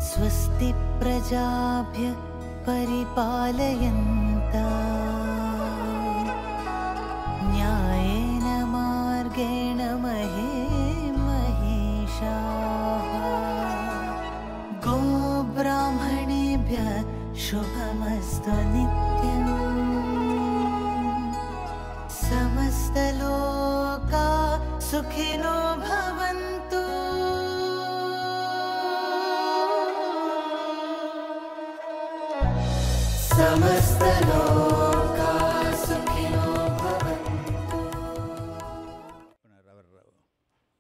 स्वस्ति प्रजाभ्यः परिपालयन्तः न्यायेन मार्गेण महिषाः गोब्राह्मणेभ्यः शुभमस्तु नित्यम् समस्तलोकाः सुखिनो भवन्तु समस्तलोकाः सुखिनो भवन्तु.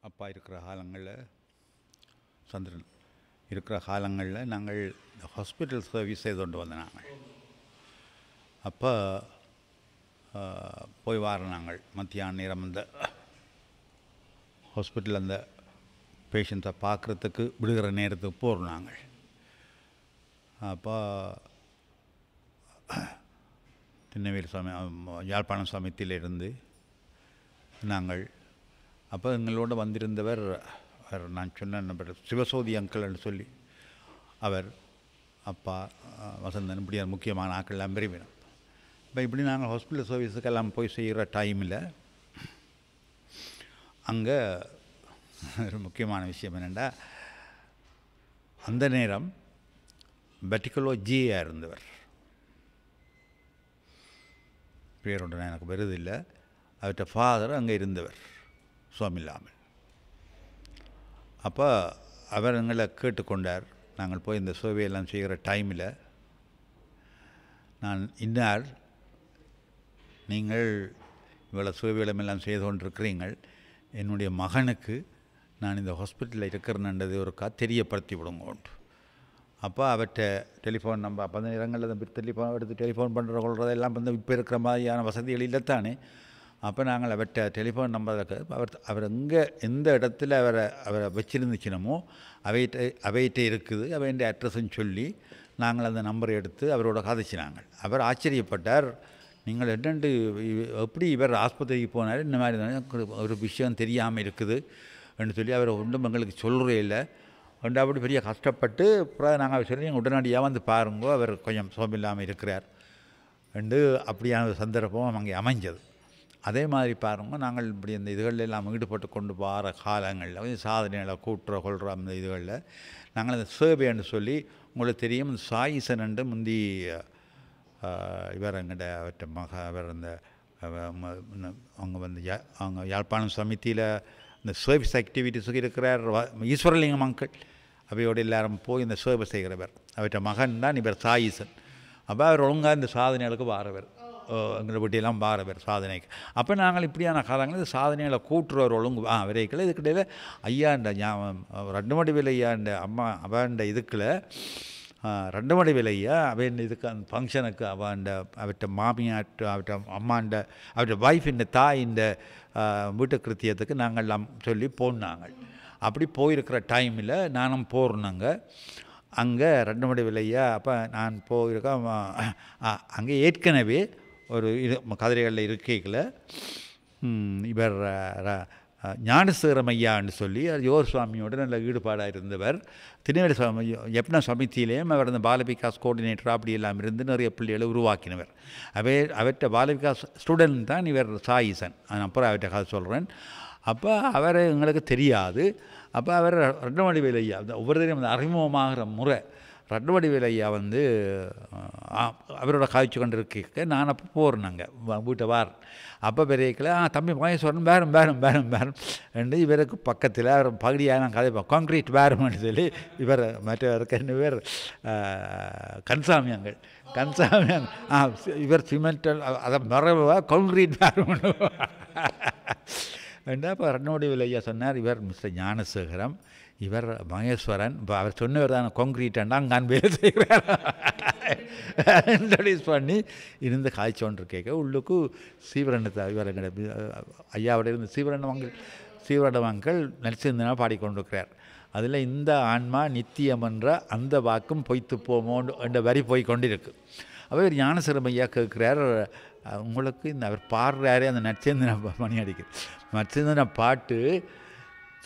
அப்பா இருக்கிற காலங்களில் சந்திரன் இருக்கிற காலங்களில் நாங்கள் ஹாஸ்பிட்டல் சர்வீஸ் செய்து கொண்டு வந்தோம். நாங்கள் அப்போ போய் வார நாங்கள் மத்தியான நேரம் அந்த ஹாஸ்பிட்டல் அந்த பேஷண்ட்ஸை பார்க்குறதுக்கு விடுகிற நேரத்துக்கு போகிறோம் நாங்கள். அப்போ திருநெல்வேலி யாழ்ப்பாணம் சமயத்திலிருந்து நாங்கள் அப்போ எங்களோட வந்திருந்தவர் நான் சொன்ன நம்பர் சிவசோதி அங்கிள்னு சொல்லி அவர் அப்பா வசந்தன் இப்படி முக்கியமான ஆக்கள்லாம் விரும்பினோம். இப்போ இப்படி நாங்கள் ஹாஸ்பிட்டல் சர்வீஸுக்கெல்லாம் போய் செய்கிற டைமில் அங்கே ஒரு முக்கியமான விஷயம் என்னென்னா அந்த நேரம் பெட்டிகுலோ ஜியாக இருந்தவர், பேர் ஒன்று எனக்கு வருதில்லை, அவர்கிட்ட ஃபாதர் அங்கே இருந்தவர் சுவாமில்லாமல். அப்போ அவர் எங்களை கேட்டுக்கொண்டார். நாங்கள் போய் இந்த சர்வேயெல்லாம் செய்கிற டைமில் நான் இன்னார் நீங்கள் இவ்வளோ சர்வேலமெல்லாம் செய்து கொண்டிருக்கிறீங்கள், என்னுடைய மகனுக்கு நான் இந்த ஹாஸ்பிட்டலில் இருக்கிறேன்ன்றது ஒரு தெரியப்படுத்தி விடுங்கோண்டு. அப்போ அவர்கிட்ட டெலிஃபோன் நம்பர் அப்போ அந்த இடங்களில் டெலிஃபோன் எடுத்து டெலிஃபோன் பண்ணுற கொள்றதெல்லாம் வந்து இப்போ இருக்கிற மாதிரியான வசதிகள் இல்லைத்தானே. அப்போ நாங்கள் அவர்கிட்ட டெலிஃபோன் நம்பருக்கு அவர் எங்கே எந்த இடத்துல அவரை வச்சுருந்துச்சினமோ அவைகிட்ட இருக்குது அவைண்ட அட்ரஸுன்னு சொல்லி நாங்கள் அந்த நம்பரை எடுத்து அவரோட கதைச்சினாங்க. அவர் ஆச்சரியப்பட்டார், நீங்கள் என்னென்று எப்படி இவர் ஆஸ்பத்திரிக்கு போனார், இந்த மாதிரி ஒரு விஷயம் தெரியாமல் இருக்குது என்று சொல்லி அவர் ஒன்றும் எங்களுக்கு சொல்கிறே இல்லை. அப்படி பெரிய கஷ்டப்பட்டு அப்புறம் நாங்கள் சொல்லி நீங்கள் உடனடியாக வந்து பாருங்கோ அவர் கொஞ்சம் சோமில்லாமல் இருக்கிறார் என்று அப்படியான சந்தர்ப்பம் அங்கே அமைஞ்சது. அதே மாதிரி பாருங்க, நாங்கள் இப்படி இந்த இதுகளில் எல்லாம் ஈடுபட்டு கொண்டு போகிற காலங்களில் கொஞ்சம் சாதனைகளை கொள்கிற அந்த இதுகளில் நாங்கள் அந்த சர்வேன்னு சொல்லி உங்களுக்கு தெரியும், இந்த சாயிசன் என்று முந்தி இவர் எங்கிட்ட அவர்கிட்ட அவர் அந்த அவங்க வந்து அவங்க யாழ்ப்பாணம் சமிதியில் இந்த சர்வீஸ் ஆக்டிவிட்டீஸுக்கு இருக்கிறார் ஈஸ்வரலிங்கம் அங்கிள், அவையோடு எல்லாரும் போய் இந்த சர்வீஸ் செய்கிறவர். அவர்கிட்ட மகன் தான் இவர் சாயிசன். அப்போ அவர் ஒழுங்காக இந்த சாதனைகளுக்கு வாரவர், எங்களை வீட்டியெல்லாம் வாரவர் சாதனைக்கு. அப்போ நாங்கள் இப்படியான காலங்களில் இந்த சாதனைகளை கூட்டுறவர் ஒழுங்கு விரைக்கல. இதுக்கிடையில் ஐயாண்ட ரெண்டுமடிவில் ஐயாண்ட அம்மா அவன்ட இதுக்குள்ள ரெண்டுமடிவில் ஐயா அவன் இதுக்கு அந்த ஃபங்க்ஷனுக்கு அவர்கிட்ட மாமியாட்டு அவர்கிட்ட அம்மாண்ட அவர்கிட்ட வைஃபின் தாயின் வீட்டு கிருத்தியத்துக்கு நாங்கள்லாம் சொல்லி போனாங்க. அப்படி போயிருக்கிற டைமில் நானும் போகிறோங்க அங்கே ரெண்டுமடிவில் ஐயா. அப்போ நான் போயிருக்கேன் அங்கே ஏற்கனவே ஒரு இது கதிரைகளில் இருக்கையில் இவர் ஞானசேகரம் ஐயான்னு சொல்லி யோர் சுவாமியோட நல்ல ஈடுபாடாக இருந்தவர். திருநெல்வேலி சுவாமி யப்ன சமிதியிலேயும் அவர் அந்த பாலவிகாஸ் கோஆர்டினேட்டராக அப்படி எல்லாம் இருந்து நிறைய பிள்ளைகளை உருவாக்கினவர். அவர்கிட்ட பாலவிகாஸ் ஸ்டூடெண்ட் தான் இவர் சாயிசன். அப்புறம் அவர்கிட்ட கதை சொல்கிறேன். அப்போ அவரை எங்களுக்கு தெரியாது. அப்போ அவர் ரெண்டுமடிவேலு ஐயா ஒவ்வொருத்தரையும் அந்த அறிமுகமாகிற முறை ரெண்டுமடிவேலு ஐயா வந்து அவரோட காய்ச்சி கொண்டு இருக்க நான் அப்போ போகிறேன் வீட்டை வார். அப்போ பெரியக்கில் தம்பி மகேஸ்வரன் பேரம் என்று இவருக்கு பக்கத்தில் அவர் பகுதியாக நான் கதை கான்க்ரீட் பேரம்னு சொல்லி இவர் மற்றவருக்கு என்ன பேர் கன்சாமியங்கள் இவர் சிமெண்டல் அதை மரபாக கான்க்ரீட் பேரம்னு ரெண்டா. இப்போ ரெண்டுமடிவேலு ஐயா சொன்னார், இவர் மிஸ்டர் ஞானசேகரம், இவர் மகேஸ்வரன். இப்போ அவர் சொன்னவர் தான் கான்க்ரீட்டாண்டா அங்கான் வேலை செய்கிறார் இன்ட்ரடியூஸ் பண்ணி இருந்து காய்ச்சோன்று கேட்க உள்ளுக்கு சீவரண்டத்தை இவர் ஐயாவோட இருந்து சீவரண்டமங்கள் நடிச்சிருந்தனா பாடிக்கொண்டிருக்கிறார். அதில் இந்த ஆன்மா நித்தியம் என்ற அந்த வாக்கும் பொய்த்து போமோன்னு என்ற வரி போய் கொண்டிருக்கு. அப்போ இவர் ஞானசேகரம் ஐயா கேட்குறார், உங்களுக்கு இந்த அவர் பாடுறாரே அந்த நட்சத்திர மணி அடிக்குது நட்சத்திர பாட்டு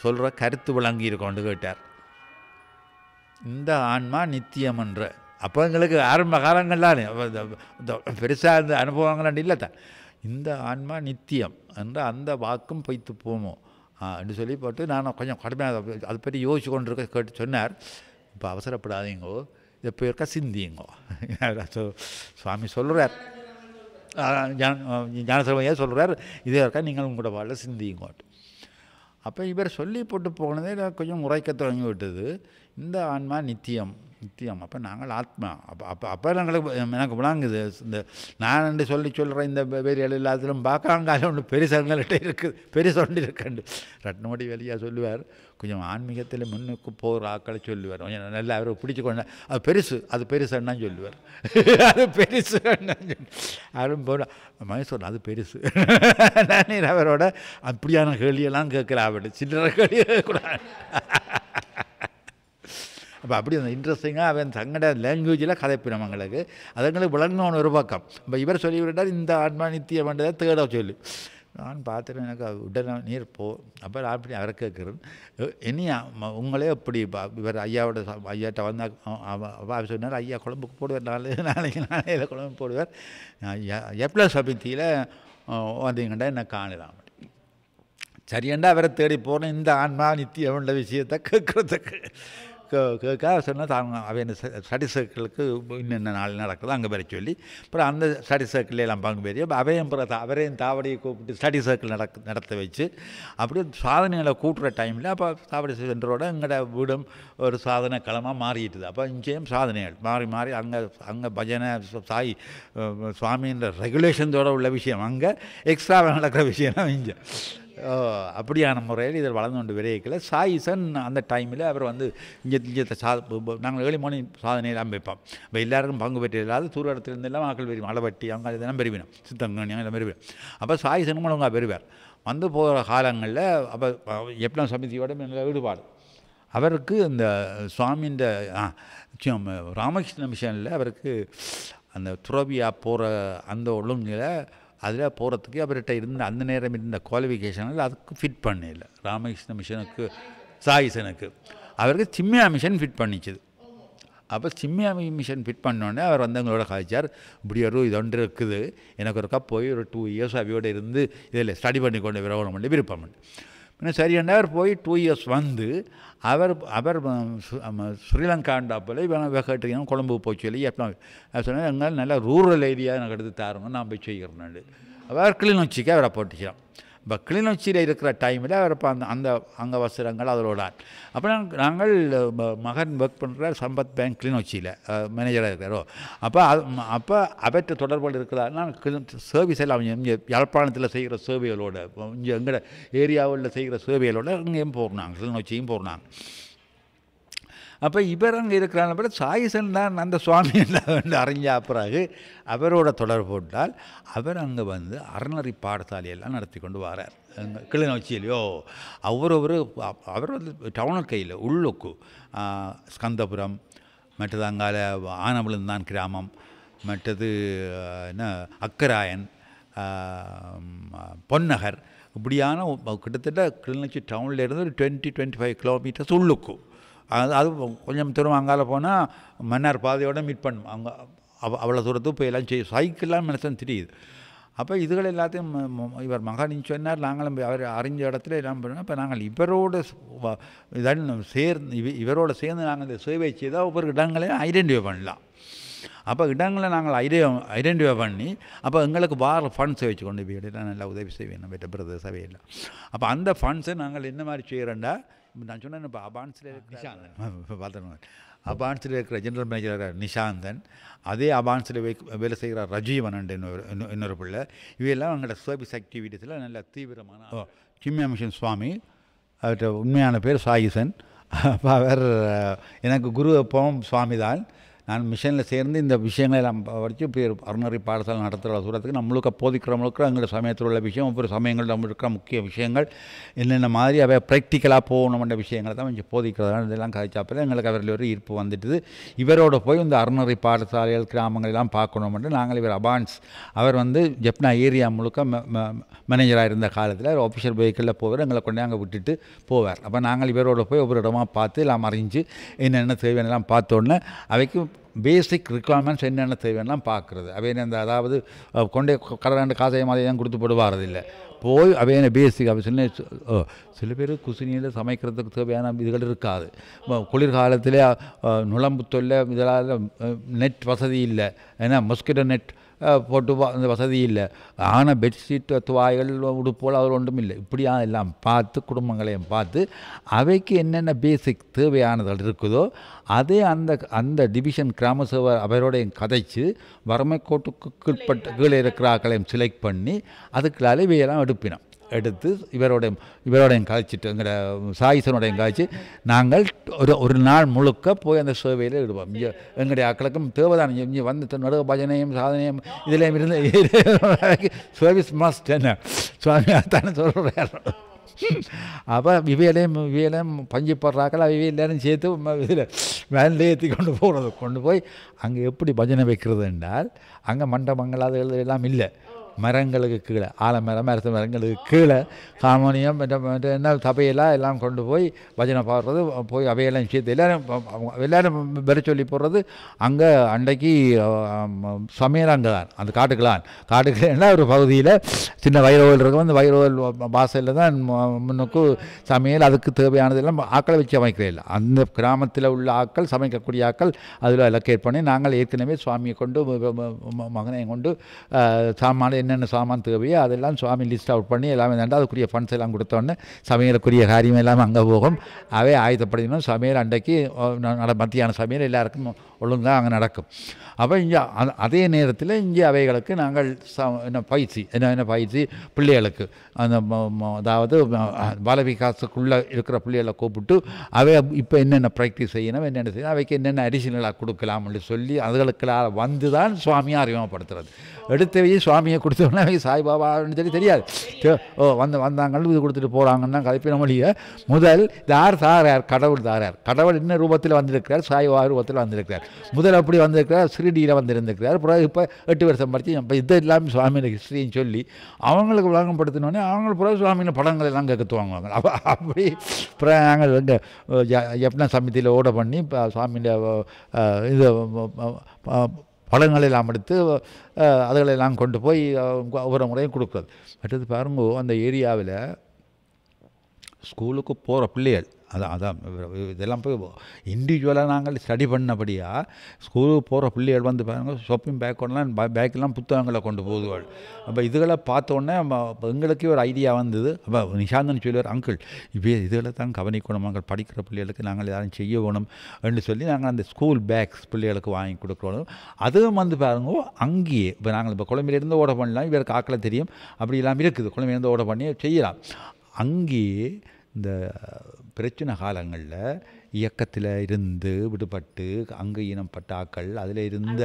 சொல்கிற கருத்து விளங்கி இருக்கோண்டு கேட்டார். இந்த ஆன்மா நித்தியம் என்ற அப்போ எங்களுக்கு ஆரம்ப காலங்கள்லாம் பெருசாக இந்த அனுபவங்கள் இல்லை தான். இந்த ஆன்மா நித்தியம் என்ற அந்த வாக்கும் பொய்த்து போமோ என்று சொல்லி போட்டு நான் கொஞ்சம் கடுமையாக அதை பற்றி யோசிச்சு கொண்டு கேட்டு சொன்னார். இப்போ அவசரப்படாதீங்கோ, இதை போயிருக்கா சிந்திங்கோ. சுவாமி சொல்கிறார், ஞானசபையாக சொல்கிறார், இதே இருக்கா நீங்கள் உங்களோட வாழ சிந்திங்கோட்டு. அப்போ இவர் சொல்லி போட்டு போனதே கொஞ்சம் உரைக்க தொடங்கி விட்டது. இந்த ஆன்மா நித்தியம் நித்தியம், அப்போ நாங்கள் ஆத்மா. அப்போ எனக்கு விளங்குது. இந்த நான் என்று சொல்கிற இந்த வேலைகள் எல்லாத்திலும் பார்க்காங்கால ஒன்று பெருசங்கள்கிட்ட இருக்குது, பெருசு ஒன்று இருக்கண்டு. ரத்னமடி வேலையாக சொல்லுவார், கொஞ்சம் ஆன்மீகத்தில் முன்னுக்கு போகிற ஆக்களை சொல்லுவார், கொஞ்சம் நல்லா அவரை பிடிச்சி கொண்ட அது பெருசு, அது பெருசுன்னா சொல்லுவார். அது பெருசு யாரும் போட மகேஸ்வரன் அது பெருசு. நான் அவரோட அப்படியான கேள்வியெல்லாம் கேட்குறா, அவட சில்லற கேள்வி கேட்கக்கூடாது. அப்போ அப்படி அந்த இன்ட்ரெஸ்டிங்காக அவன் தங்கட லாங்குவேஜில் கதைப்பினம் எங்களுக்கு, அதுங்களுக்கு விளங்கணும் ஒரு பக்கம். இப்போ இவர் சொல்லிவிட்டார் இந்த ஆன்மா நித்தியம் பண்ணுறதை தேட சொல்லி நான் பார்த்துட்டு எனக்கு உடனே நீர் போ. அப்போ நான் அப்படி அவரை கேட்குறேன், இனி உங்களே எப்படி இவர் ஐயாட்ட வந்தால் அவர் சொன்னார், ஐயா குழம்புக்கு போடுவார், நாளைக்கு குழம்பு போடுவார், எப்ளஸ் சமித்தியில் வந்தீங்கண்டா என்ன காணலாம். சரியண்டா அவரை தேடி போகிறேன் இந்த ஆன்மா நித்தியம்ன்ற விஷயத்தை கேட்குறதுக்கு. கேட்க சொன்னால் தாங்க அவன் ஸ்டடி சர்க்கிளுக்கு இன்னென்ன நாள் நடக்குது அங்கே வர சொல்லி, அப்புறம் அந்த ஸ்டடி சர்க்கிளில் எல்லாம் பங்கு பெரிய அவரையும் தாவடியை கூப்பிட்டு ஸ்டடி சர்க்கிள் நடத்த வச்சு அப்படியே சாதனைகளை கூட்டுற டைமில் அப்போ தாவடி சென்டரோட எங்களோட வீடும் ஒரு சாதனை களமாக மாறிட்டுது. அப்போ இங்கேயும் சாதனைகள் மாறி அங்கே பஜனை சாய் சுவாமின்ற ரெகுலேஷன்ஸோடு உள்ள விஷயம், அங்கே எக்ஸ்ட்ராவாக நடக்கிற விஷயம் இங்கே. அப்படியான முறையில் இதில் வளர்ந்து கொண்டு விரைக்கல. சாயிசன் அந்த டைமில் அவர் வந்து இங்கே நாங்கள் ஏழு மணி சாதனையெல்லாம் வைப்போம். இப்போ எல்லாருக்கும் பங்கு பெற்று இல்லாத தூர இடத்துலேருந்தெல்லாம் மக்கள் பெறுவோம், அளவட்டி அவங்க இதெல்லாம் பெறுவினோம், சித்தங்கணி எல்லாம் பெறுவேன். அப்போ சாயிசனும் அவங்க பெறுவார். வந்து போகிற காலங்களில் அப்போ எப்படிலாம் சமிதியோட நல்ல ஈடுபாடு அவருக்கு. இந்த சுவாமின்ற ராமகிருஷ்ண மிஷனில் அவருக்கு அந்த துறவியாக போகிற அந்த ஒழுங்கில் அதில் போகிறதுக்கு அவர்கிட்ட இருந்த அந்த நேரம் இருந்த குவாலிஃபிகேஷனில் அதுக்கு ஃபிட் பண்ணல. ராமகிருஷ்ண மிஷனுக்கு சாயிசனுக்கு அவருக்கு சிம்மியா மிஷன் ஃபிட் பண்ணிச்சுது. அப்போ சிம்மியா மிஷன் ஃபிட் பண்ணோடனே அவர் வந்து எங்களோட காய்ச்சார், இப்படி ஒரு இது ஒன்று இருக்குது, எனக்கு ஒருக்கா போய் ஒரு 2 இயர்ஸ் அவையோடு இருந்து இதில் ஸ்டடி பண்ணி கொண்டு விரோதம் பண்ணி விருப்பம். பின்ன சரியாண்டா அவர் போய் 2 இயர்ஸ் வந்து அவர் ஸ்ரீலங்காண்டாப்பில் கேட்டுக்கணும் கொழம்பு போய் சொல்லி எப்போ சொன்னால் எங்களால் நல்லா ரூரல் ஏரியா எனக்கு எடுத்து தாருங்க நான் போய் செய்கிறேன். அவர் கிளிநொச்சிக்கு அவரை போட்டுக்கிறோம். இப்போ கிளிநொச்சியில் இருக்கிற டைமில் அவர் இப்போ அந்த அங்கே வசரங்கள் அதோட. அப்போ நாங்கள் மகன் ஒர்க் பண்ணுறார் சம்பத் பேங்க் கிளிநொச்சியில் மேனேஜராக இருக்கிறாரோ. அப்போ அவற்றை தொடர்புகள் இருக்கிறார். நான் சர்வீஸ் எல்லாம் இங்கே யாழ்ப்பாணத்தில் செய்கிற சேவைகளோடு இங்கே எங்களோட ஏரியாவில் செய்கிற சேவைகளோடு இங்கேயும் போகிறாங்க, கிளிநொச்சியும் போகிறாங்க. அப்போ இவர் அங்கே இருக்கிறாங்க. பிறகு சாயிசன் தான் அந்த சுவாமி என்று அறிஞ்ச பிறகு அவரோட தொடர்பு போட்டால் அவர் அங்கே வந்து அறநெறி பாடசாலையெல்லாம் நடத்தி கொண்டு வரார் கிளிநொச்சியிலையோ. அவர் வந்து டவுனுக்கு கையில் உள்ளுக்கு ஸ்கந்தபுரம், மற்றது அங்கால ஆனவிழுந்தான் கிராமம், மற்றது என்ன அக்கராயன், பொன்னகர், இப்படியான கிட்டத்தட்ட கிளிநொச்சி டவுன்லேருந்து ஒரு 20-25 கிலோமீட்டர்ஸ் உள்ளுக்கு. அது கொஞ்சம் தூரம் அங்கால போனால் மன்னார் பாதையோடு மீட் பண்ணும். அங்கே அவ்வளோ தூரத்துக்கு போய் எல்லாம் சைக்கிள்லாம் மனுஷன் தெரியுது. அப்போ இதுகள் எல்லாத்தையும் இவர் மகானின்னு சொன்னார். நாங்களும் அவர் அறிஞ்ச இடத்துல எல்லாம் பண்ணோம். இப்போ நாங்கள் இவரோட இவரோட சேர்ந்து நாங்கள் இந்த சேவை செய்தால் ஒவ்வொரு இடங்களையும் ஐடென்டிஃபை பண்ணலாம். அப்போ இடங்களை நாங்கள் ஐடென்டிஃபை பண்ணி அப்போ எங்களுக்கு வார ஃபண்ட்ஸை வச்சு கொண்டு போய்லாம் நல்லா உதவி செய்வேன் நம்ம பிரதேச சபையில். அப்போ அந்த ஃபண்ட்ஸை நாங்கள் என்ன மாதிரி செய்கிறோண்டா, நான் சொன்னேன் இப்போ அபான்ஸில் பார்த்துருவேன், அபான்ஸில் இருக்கிற ஜென்ரல் மேனேஜர் நிஷாந்தன், அதே அபான்ஸில் வேலை செய்கிற ரஜீவன் இன்னொரு பிள்ளை, இவையெல்லாம் அவங்களோட சர்வீஸ் ஆக்டிவிட்டீஸில் நல்ல தீவிரமான சிம்மியா மிஷன் சுவாமி, அவர்கிட்ட உண்மையான பேர் சாயிசன். அப்போ அவர் எனக்கு குரு எப்பவும் சுவாமி தான். நான் மிஷனில் சேர்ந்து இந்த விஷயங்களை எல்லாம் படித்து இப்படி ஒரு அறநெறி பாடசாலை நடத்துகிற தூரத்துக்கு நம்மளுக்கு போதிக்கிறவங்களுக்கு எங்களோட சமயத்தில் உள்ள விஷயம் ஒவ்வொரு சமயங்கள் நம்ம இருக்கிற முக்கிய விஷயங்கள் என்னென்ன மாதிரி அவை ப்ராக்டிக்கலாக போகணுமென்ற விஷயங்களை தான் கொஞ்சம் போதிக்கிறதா இதெல்லாம் கழிச்சாப்பில் எங்களுக்கு அவரில் ஒரு ஈர்ப்பு வந்துட்டுது. இவரோட போய் இந்த அறநெறி பாடசாலைகள் கிராமங்களெல்லாம் பார்க்கணுமென்று நாங்கள் இவர் அபான்ஸ் அவர் ஜெப்னா ஏரியா முழுக்க மேனேஜராக இருந்த காலத்தில் ஆஃபிஷியல் வெஹிக்கிளில் போவார், எங்களை கொண்டே அங்கே விட்டுட்டு போவார். அப்போ நாங்கள் இவரோட போய் ஒவ்வொரு இடமா பார்த்து எல்லாம் அறிஞ்சு என்னென்ன தேவையானலாம் பார்த்தோன்னே அவைக்கு பேசிக் ரிக்குவயர்மெண்ட்ஸ் என்னென்ன தேவையெல்லாம் பார்க்குறது. அவையான அதாவது கொண்டே கடலாண்டு காசாயம் மாதிரி தான் கொடுத்து போடுவாரதில்லை. போய் அவையான பேசிக் அவை சில பேர் குசினியில் சமைக்கிறதுக்கு தேவையான இதுகள் இருக்காது. குளிர்காலத்தில் நுழம்பு தொல்லை இதெல்லாம் நெட் வசதி இல்லை, ஏன்னா மொஸ்கிட்டோ நெட் போட்டு அந்த வசதி இல்லை. ஆனால் பெட்ஷீட் துவாய்கள் உடுப்போல் அதில் ஒன்றும் இல்லை. இப்படியா எல்லாம் பார்த்து குடும்பங்களையும் பார்த்து அவைக்கு என்னென்ன பேசிக் தேவையானது இருக்குதோ அதே அந்த டிவிஷன் கிராம சேவை அவரோடையும் கதைச்சு வறுமை கோட்டுக்கு கீழே இருக்கிற ஆக்களையும் செலக்ட் பண்ணி அதுக்குள்ளாலே இவையெல்லாம் எடுத்து இவரோடையும் கழிச்சிட்டு எங்களோட சாயிசனோடையும் கழிச்சு நாங்கள் ஒரு நாள் முழுக்க போய் அந்த சேவையில் ஈடுபோம். இங்கே எங்களுடைய ஆக்களுக்கும் தேவைதான். இங்கே வந்து நடுவ பஜனையும் சாதனையும் இதில் இருந்து சர்வீஸ் மஸ்ட் என்ன சுவாமி தானே சொல்கிறார். அப்போ இவையிலையும் பஞ்சு போடுறாக்கள் அவை எல்லாரும் சேர்த்து இதில் வேனில் ஏற்றி கொண்டு போய் அங்கே எப்படி பஜனை வைக்கிறது என்றால் அங்கே மண்டபங்கள் அது எல்லாம் இல்லை. மரங்களுக்கு கீழே ஆலமரம் மரத்து மரங்களுக்கு கீழே ஹார்மோனியம் என்ன சபையெல்லாம் எல்லாம் கொண்டு போய் பஜனை பாடுறது, போய் அவையெல்லாம் சேர்த்து எல்லோரும் பெற சொல்லி போடுறது. அங்கே அன்றைக்கு சமையல் அங்கே தான் அந்த காட்டுக்குள்ளே ஒரு பகுதியில் சின்ன வைரோவில் இருக்கும். அந்த வைரோவில் வாசலில் தான் முன்னுக்கு சமையல் அதுக்கு தேவையானதெல்லாம் ஆக்களை வச்சு அமைக்கிறே இல்லை. அந்த கிராமத்தில் உள்ள ஆக்கள் சமைக்கக்கூடிய ஆக்கள் அதில் அலோகேட் பண்ணி நாங்கள் ஏற்கனவே சுவாமியை கொண்டு மகனையும் கொண்டு சாமான என்னென்ன சாமான் தேவையோ அதெல்லாம் சுவாமி லிஸ்ட் அவுட் பண்ணி எல்லாமே தாண்டா அதுக்குரிய ஃபண்ட்ஸ் எல்லாம் கொடுத்தோன்னே சமையலுக்குரிய காரியம் எல்லாமே அங்கே போகும். அவை ஆயுதப்படுத்தணும். சமையல் அன்றைக்கு மத்தியான சமையல் எல்லாருக்கும் ஒழுங்காக அங்கே நடக்கும். அப்போ இங்கே அதே நேரத்தில் இங்கே அவைகளுக்கு நாங்கள் என்ன பயிற்சி பிள்ளைகளுக்கு அந்த அதாவது பாலவிகாசுக்குள்ளே இருக்கிற பிள்ளைகளை கூப்பிட்டு அவை இப்போ என்னென்ன ப்ராக்டிஸ் செய்யணும் என்னென்ன செய்யணும் அவைக்கு என்னென்ன அடிஷனலாக கொடுக்கலாம்னு சொல்லி அதுகளுக்கெல்லாம் வந்து தான் சுவாமியை அறிமுகப்படுத்துறது. எடுத்தவையே சுவாமியை கொடுத்தோன்னா அவை சாய்பாபான்னு சொல்லி தெரியாது. வந்தாங்களும் இது கொடுத்துட்டு போகிறாங்கன்னா கதைப்பின மொழியை முதல் யார் கடவுள் என்ன ரூபத்தில் வந்திருக்கிறார், சாய்பாபா ரூபத்தில் வந்திருக்கிறார். முதல் அப்படி வந்திருக்கிறார், ஸ்ரீடியில் வந்திருந்திருக்கிறார். பிறகு இப்போ 8 வருஷம் படித்து இப்போ இது எல்லாமே சுவாமியோட ஹிஸ்ட்ரின்னு சொல்லி அவங்களுக்கு விளங்கப்படுத்தினோடனே அவங்க பிறகு சுவாமியோட படங்கள் எல்லாம் கேட்குவாங்க. அப்படி அப்புறம் நாங்கள் எங்கள் எப்படின்னா சமிதியில் ஓட பண்ணி இப்போ சுவாமியோட இது பழங்களெல்லாம் எடுத்து அதுகளெல்லாம் கொண்டு போய் ஒவ்வொரு முறையும் கொடுக்குறது. அடுத்தது பாருங்க, அந்த ஏரியாவில் ஸ்கூலுக்கு போகிற பிள்ளைகள் அதான் இதெல்லாம் போய் இண்டிவிஜுவலாக நாங்கள் ஸ்டடி பண்ணபடியாக ஸ்கூலுக்கு போகிற பிள்ளைகள் பாருங்கள் ஷாப்பிங் பேக்கெல்லாம் புத்தகங்களை கொண்டு போகுதுகள். அப்போ இதுகளை பார்த்தோன்னே எங்களுக்கே ஒரு ஐடியா வந்தது. அப்போ நிஷாந்தன் சொல்லுவார், அங்கிள் இதுகளை தான் கவனிக்கணும், நாங்கள் படிக்கிற பிள்ளைகளுக்கு நாங்கள் யாரும் செய்ய வேணும் என்று சொல்லி நாங்கள் அந்த ஸ்கூல் பேக்ஸ் பிள்ளைகளுக்கு வாங்கி கொடுக்குறோம். அதுவும் பாருங்க அங்கேயே இப்போ நாங்கள் இப்போ குழம்பிலேருந்து ஓட பண்ணலாம், இவருக்கு ஆக்களை தெரியும் அப்படி எல்லாம் இருக்குது, குழம்பிலேருந்து ஓட பண்ணி செய்யலாம். அங்கேயே இந்த பிரச்சனை காலங்களில் இயக்கத்தில் இருந்து விடுபட்டு அங்கு இனப்பட்ட ஆக்கள் அதில் இருந்த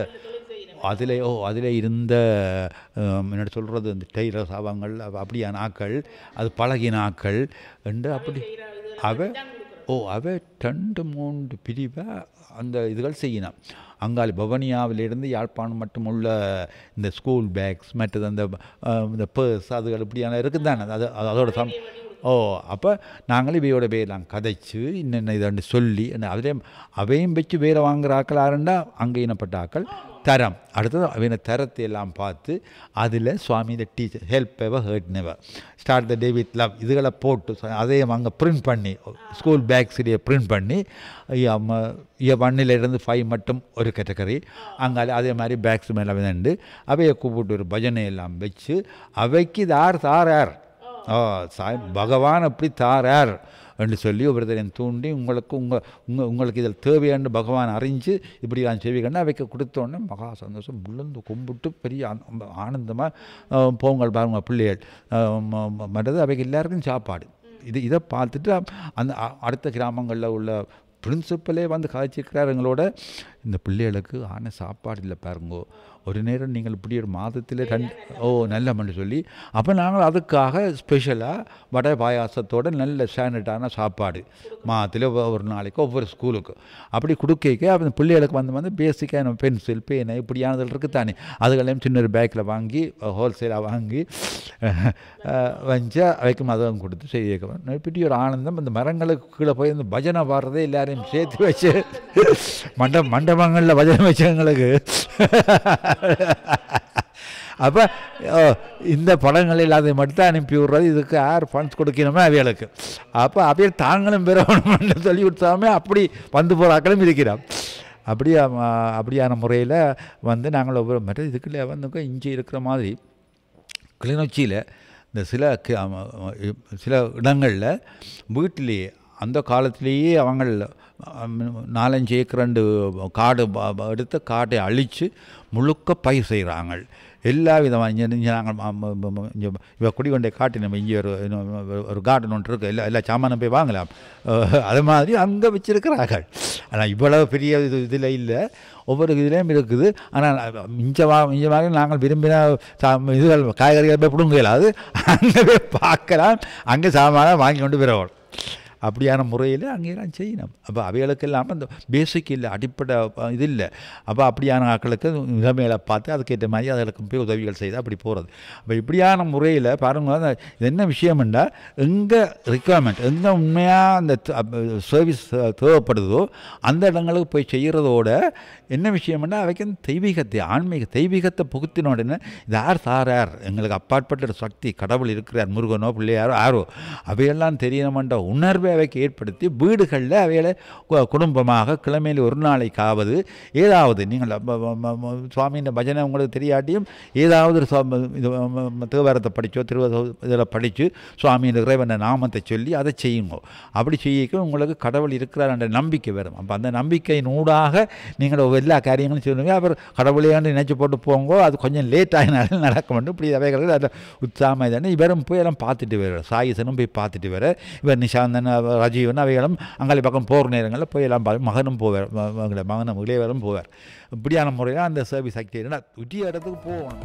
என்ன சொல்கிறது இந்த டெய்லர் சாபங்கள் அப்படியான ஆக்கள் அது பழகின ஆக்கள் என்று அப்படி அவ 2-3 பிரிவாக அந்த இதுகள் செய்யணும். அங்காளி பவனியாவிலிருந்து யாழ்ப்பாணம் மட்டும் உள்ள இந்த ஸ்கூல் பேக்ஸ் மற்றது அந்த பர்ஸ் அதுகள் இப்படியான இருக்குது தானே அதோட அப்போ நாங்கள் இவையோட பேரெல்லாம் கதைச்சு இன்னென்ன இதாண்டு சொல்லி அவையும் வச்சு வேறு வாங்குகிற ஆக்கள் ஆரண்டா அங்கே இனப்பட்ட ஆக்கள் தரம் அடுத்தது அவையின தரத்தை எல்லாம் பார்த்து அதில் சுவாமி the teacher help ever hurt never start the day with love இதுகளை போட்டு அதையும் அங்கே பிரிண்ட் பண்ணி ஸ்கூல் பேக்ஸிலேயே பிரிண்ட் பண்ணி 1 to 5 மட்டும் ஒரு கேட்டகரி அங்காலே அதே மாதிரி பேக்ஸ் மேலே வந்து அவையை கூப்பிட்டு ஒரு பஜனை எல்லாம் வச்சு அவைக்கு தார் பகவான் அப்படி தாரார் என்று சொல்லி ஒவ்வொருத்தரையும் தூண்டி உங்களுக்கு இதில் தேவையான்னு பகவான் அறிஞ்சு இப்படி நான் செய்விக்கணும் அவைக்கு கொடுத்தோன்னே மகா சந்தோஷம் விழுந்து கும்பிட்டு பெரிய ஆனந்தமாக போங்கள் பாருங்க பிள்ளைகள் மற்றது அவைக்கு எல்லாருக்கும் சாப்பாடு இதை பார்த்துட்டு அந்த அடுத்த கிராமங்களில் உள்ள பிரின்சிபலே வந்து கதைச்சிருக்கிறார் எங்களோட, இந்த பிள்ளைகளுக்கு ஆன சாப்பாடு இல்லை பாருங்கோ, ஒரு நேரம் நீங்கள் இப்படி ஒரு மாதத்தில் நல்ல சொல்லி, அப்போ நாங்கள் அதுக்காக ஸ்பெஷலாக வடை பாயாசத்தோடு நல்ல ஸ்டாண்டர்டான சாப்பாடு மாதத்தில் ஒரு நாளைக்கு ஒவ்வொரு ஸ்கூலுக்கு அப்படி கொடுக்க அந்த பிள்ளைகளுக்கு வந்து பேசிக்கான பென்சில் பேனை இப்படியானதில் இருக்குது தானே, அதுகளையும் சின்ன ஒரு பேக்கில் வாங்கி ஹோல்சேலாக வாங்கி வஞ்சா வைக்கும் அதுவும் கொடுத்து செய்ய பெரிய ஒரு ஆனந்தம். அந்த மரங்களுக்கு கீழே போய் அந்த பஜனை பாடுறதே எல்லாரையும் சேர்த்து வச்சு மண்டபங்களில் பஜனை வச்சவங்களுக்கு அப்போ இந்த படங்கள் இல்லாத மட்டும் அனுப்பி விடுறது, இதுக்கு யார் ஃபண்ட்ஸ் கொடுக்கணுமோ அவைகளுக்கு, அப்போ அவையை தாங்களும் பெறணும்னு சொல்லி கொடுத்தாமே அப்படி வந்து போகிறாக்களும் இருக்கிறோம். அப்படியான முறையில் வந்து நாங்கள் ஒவ்வொரு மட்டும் இதுக்குள்ளே வந்து இஞ்சி இருக்கிற மாதிரி கிளிநொச்சியில் இந்த சில இடங்களில் வீட்டிலேயே அந்த காலத்திலேயே அவங்க 4-5 ஏக்கர் 2 காடு எடுத்து காட்டை அழித்து முழுக்க பயிர் செய்கிறாங்க. எல்லா விதமாக இங்கே நாங்கள் இவ குடி கொண்டே காட்டு நம்ம இங்கே ஒரு கார்டன் ஒன்று இருக்குது, எல்லா சாமானும் போய் வாங்கலாம், அது மாதிரி அங்கே வச்சுருக்கிறார்கள். ஆனால் இவ்வளோ பெரிய இதில் இல்லை, ஒவ்வொரு இதுலேயும் இருக்குது. ஆனால் மிஞ்சமாக நாங்கள் விரும்பின இதுகள் காய்கறிகள் போய் பிடுங்க இயலாது, அங்கே போய் பார்க்கலாம், அங்கே சாமான வாங்கி கொண்டு வரணும். அப்படியான முறையில் அங்கேலாம் செய்யணும். அப்போ அவைகளுக்கு இல்லாமல் அந்த பேசிக் இல்லை, அடிப்படை இது இல்லை. அப்போ அப்படியான ஆட்களுக்கு நிலைமைகளை பார்த்து அதுக்கேற்ற மாதிரி அதுகளுக்கு போய் உதவிகள் செய்து அப்படி போகிறது. அப்போ இப்படியான முறையில் பாருங்கள், இது என்ன விஷயம்னா, எங்கே ரிக்குவயர்மெண்ட் எங்கே உண்மையாக அந்த சர்வீஸ் தேவைப்படுதோ அந்த இடங்களுக்கு போய் செய்கிறதோட என்ன விஷயம்னா, அவைக்கு தெய்வீகத்தை தெய்வீகத்தை புகுத்தின உடனே இது யார் எங்களுக்கு அப்பாற்பட்ட ஒரு சக்தி கடவுள் இருக்கிறார், முருகனோ பிள்ளையாரோ யாரோ அவையெல்லாம் தெரியணுமென்ற உணர்வை அவைக்கு ஏற்படுத்தி வீடுகளில் அவைகளை குடும்பமாக கிழமையில் ஒரு நாளைக்காவது ஏதாவது நீங்கள் சுவாமியின் பஜனை உங்களுக்கு தெரியாட்டியும் ஏதாவது தேவாரத்தை படித்தோ இதில் படித்து சுவாமியின் இறைவன நாமத்தை சொல்லி அதை செய்யுங்க. அப்படி செய்ய உங்களுக்கு கடவுள் இருக்கிறார் என்ற நம்பிக்கை வரும். அப்போ அந்த நம்பிக்கையின் ஊடாக நீங்கள் எல்லா காரியங்களும் சொல்லுவீங்க. அப்புறம் கடவுளையாண்டு நினைச்சு போட்டு போங்கோ, அது கொஞ்சம் லேட் ஆகினாலும் நடக்க வேண்டும். இப்படி அவைகள் அதில் உற்சாகமாக தானே இவரும் போய் எல்லாம் பார்த்துட்டு வர, சாயிசனும் போய் பார்த்துட்டு வர, இவர் நிஷாந்தன் ரஜீவன் அவைகளும் அங்காளி பக்கம் போகிற நேரங்களில் போய் எல்லாம் மகனும் போவார், மகனும் இளையவரும் போவார். இப்படியான முறையில் அந்த சர்வீஸ் ஆக்டிவிட்டி உரிய இடத்துக்கு போவோம்.